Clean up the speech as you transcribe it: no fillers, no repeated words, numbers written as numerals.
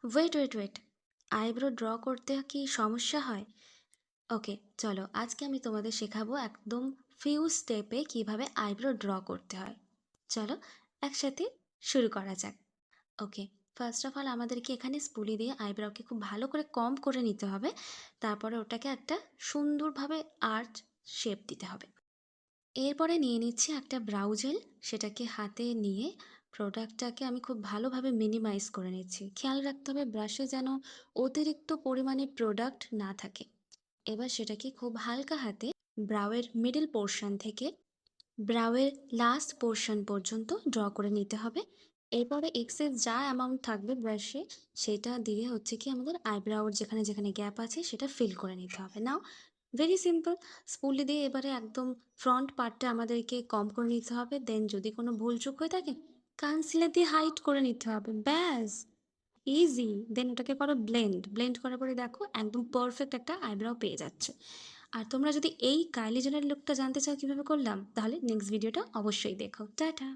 Wait. Eyebrow draw করতে কি সমস্যা হয়? ওকে, চলো আজকে আমি তোমাদের শেখাবো একদম ফিউ স্টেপে কিভাবে আইব্রো ড্র করতে হয়। চলো একসাথে শুরু করা যাক। ওকে, ফার্স্ট অফ অল আমাদেরকে এখানে স্পুলি দিয়ে আইব্রোকে খুব ভালো করে কম করে নিতে হবে। তারপরে ওটাকে একটা সুন্দরভাবে আর্চ শেপ দিতে হবে। এরপরে নিয়ে নিচ্ছি একটা ব্রাউ জেল, সেটাকে হাতে নিয়ে প্রোডাক্টটাকে আমি খুব ভালোভাবে মিনিমাইজ করে নিচ্ছি। খেয়াল রাখতে হবে ব্রাশে যেন অতিরিক্ত পরিমাণে প্রোডাক্ট না থাকে। এবার সেটাকে খুব হালকা হাতে ব্রাউয়ের মিডল পোর্শন থেকে ব্রাউয়ের লাস্ট পোর্শন পর্যন্ত ড্র করে নিতে হবে। এরপরে এক্সেস যা অ্যামাউন্ট থাকবে ব্রাশে সেটা দিয়ে হচ্ছে কি আমাদের আইব্রাউর যেখানে যেখানে গ্যাপ আছে সেটা ফিল করে নিতে হবে। নাও ভেরি সিম্পল, স্পুলি দিয়ে এবারে একদম ফ্রন্ট পার্টটা আমাদেরকে কম করে নিতে হবে। দেন যদি কোনো ভুল চুক হয়ে থাকে কনসিলার দিয়ে হাইড করে নিতে হবে, ব্যাস, ইজি। দেন ওটাকে করো ব্লেন্ড, ব্লেন্ড করার পরে দেখো একদম পারফেক্ট একটা আইব্রাও পেয়ে যাচ্ছে। আর তোমরা যদি এই কাইলি জেনের লুকটা জানতে চাও কিভাবে করলাম, তাহলে নেক্সট ভিডিওটা অবশ্যই দেখো। টাটা।